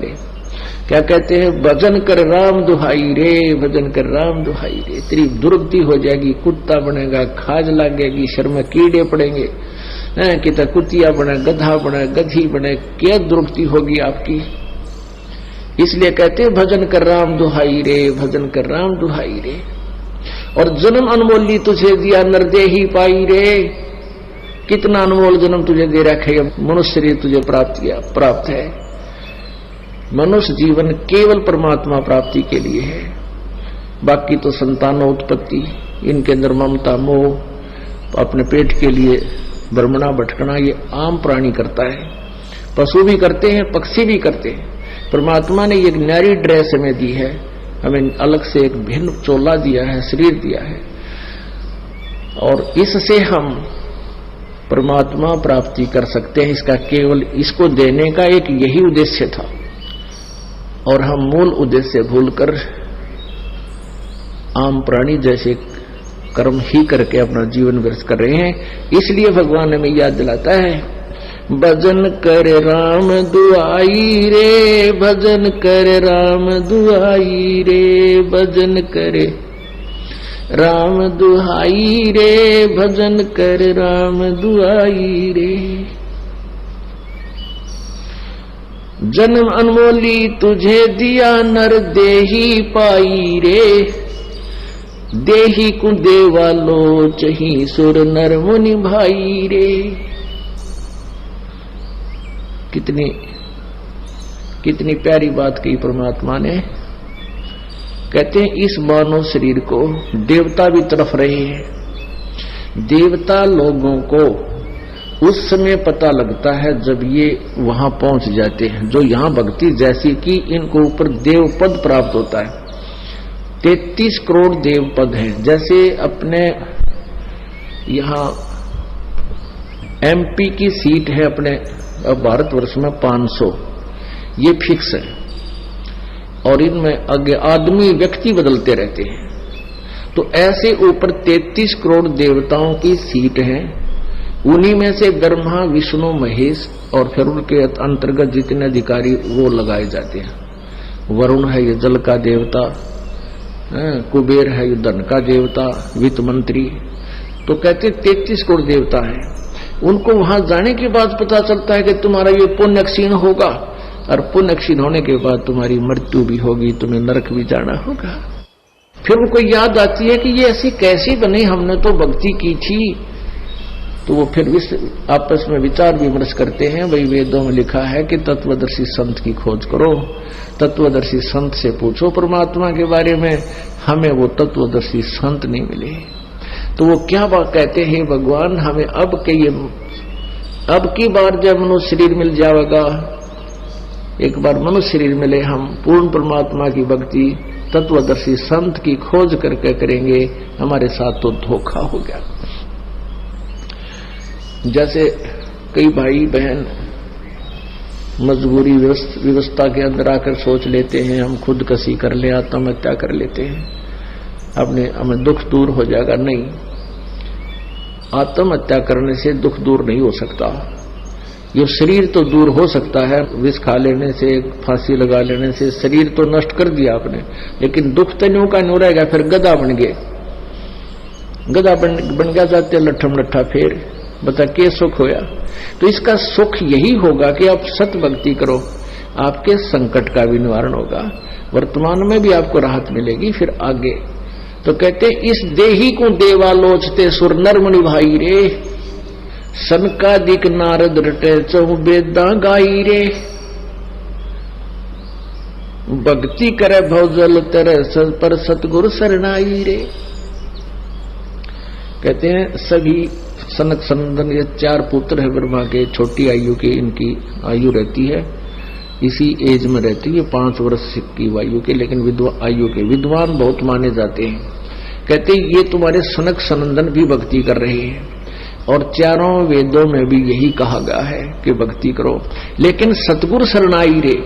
पहले क्या कहते हैं, भजन कर राम दुहाई रे, भजन कर राम दुहाई रे। तेरी दुर्गति हो जाएगी, कुत्ता बनेगा, खाज लगेगी, शर में कीड़े पड़ेंगे, कितना कुतिया बने, गधा बने, गधी बने, क्या दुर्गति होगी आपकी। इसलिए कहते हैं भजन कर राम दुहाई रे, भजन कर राम दुहाई रे। और जन्म अनमोली तुझे दिया नरदे ही पाई रे, कितना अनमोल जन्म तुझे दे रखे, मनुष्य शरीर तुझे प्राप्त है। मनुष्य जीवन केवल परमात्मा प्राप्ति के लिए है, बाकी तो संतानोत्पत्ति, इनके अंदर ममता मोह, अपने पेट के लिए भ्रमणा भटकना, ये आम प्राणी करता है, पशु भी करते हैं, पक्षी भी करते हैं। परमात्मा ने एक न्यारी ड्रेस हमें दी है, हमें अलग से एक भिन्न चोला दिया है, शरीर दिया है, और इससे हम परमात्मा प्राप्ति कर सकते हैं। इसका केवल इसको देने का एक यही उद्देश्य था, और हम मूल उद्देश्य भूलकर आम प्राणी जैसे कर्म ही करके अपना जीवन व्यर्थ कर रहे हैं। इसलिए भगवान हमें याद दिलाता है, भजन कर राम दुआई रे, भजन कर राम दुआई रे, भजन करे राम दुहाई रे, भजन कर राम दुआई रे। जन्म अनमोली तुझे दिया नर देही पाई रे, देही को देवा लोचही सुर नर मुनि भाई रे। कितनी प्यारी बात कही परमात्मा ने। कहते हैं इस मानव शरीर को देवता भी तरफ रहे हैं। देवता लोगों को उस समय पता लगता है जब ये वहां पहुंच जाते हैं, जो यहां भक्ति जैसी कि इनको ऊपर देव पद प्राप्त होता है। 33 करोड़ देव पद हैं। जैसे अपने यहां एमपी की सीट है अपने भारतवर्ष में 500, ये फिक्स है, और इनमें आगे आदमी व्यक्ति बदलते रहते हैं। तो ऐसे ऊपर 33 करोड़ देवताओं की सीट है। उन्हीं में से ब्रह्मा विष्णु महेश और फिर उनके अंतर्गत जितने अधिकारी वो लगाए जाते हैं। वरुण है ये जल का देवता, कुबेर है ये धन का देवता, वित्त मंत्री। तो कहते 33 करोड़ देवता हैं। उनको वहां जाने के बाद पता चलता है कि तुम्हारा ये पुण्य क्षीण होगा, और पुण्य क्षीण होने के बाद तुम्हारी मृत्यु भी होगी, तुम्हें नरक भी जाना होगा। फिर उनको याद आती है कि ये ऐसी कैसी बनी, हमने तो भक्ति की थी। तो वो फिर आपस में विचार विमर्श करते हैं। वही वेदों में लिखा है कि तत्वदर्शी संत की खोज करो, तत्वदर्शी संत से पूछो परमात्मा के बारे में। हमें वो तत्वदर्शी संत नहीं मिले। तो वो क्या बात कहते हैं, भगवान हमें अब की बार जब मनुष्य शरीर मिल जाएगा, एक बार मनुष्य शरीर मिले, हम पूर्ण परमात्मा की भक्ति तत्वदर्शी संत की खोज करके करेंगे। हमारे साथ तो धोखा हो गया। जैसे कई भाई बहन मजबूरी व्यवस्था के अंदर आकर सोच लेते हैं हम खुद कसी कर ले, आत्महत्या कर लेते हैं, अपने हमें दुख दूर हो जाएगा। नहीं, आत्महत्या करने से दुख दूर नहीं हो सकता। ये शरीर तो दूर हो सकता है, विष खा लेने से, फांसी लगा लेने से शरीर तो नष्ट कर दिया आपने, लेकिन दुख तो न्यू का न्यू रहेगा। फिर गधा बन गए, गधा बन गया जाते लट्ठम लट्ठा, फिर बता के सुख होया। तो इसका सुख यही होगा कि आप सत भक्ति करो, आपके संकट का भी निवारण होगा, वर्तमान में भी आपको राहत मिलेगी, फिर आगे। तो कहते इस देही को देवालोचते सुर नर मुनि भाई रे, सनकादिक नारद रटे चहु वेदा गाई रे, भक्ति करे भवजल तेरे पर सतगुरु शरणाई रे। कहते हैं सभी सनक सनंदन, ये 4 पुत्र है ब्रह्मा के, छोटी आयु के इनकी आयु रहती है, इसी एज में रहती है 5 वर्ष की आयु के, लेकिन आयु के विद्वान बहुत माने जाते हैं। कहते ये तुम्हारे सनक सनंदन भी भक्ति कर रहे हैं, और 4 वेदों में भी यही कहा गया है कि भक्ति करो, लेकिन सतगुरु शरणाई रे,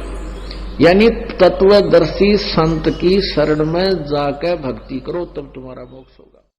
यानी तत्वदर्शी संत की शरण में जाकर भक्ति करो, तब तुम्हारा मोक्ष होगा।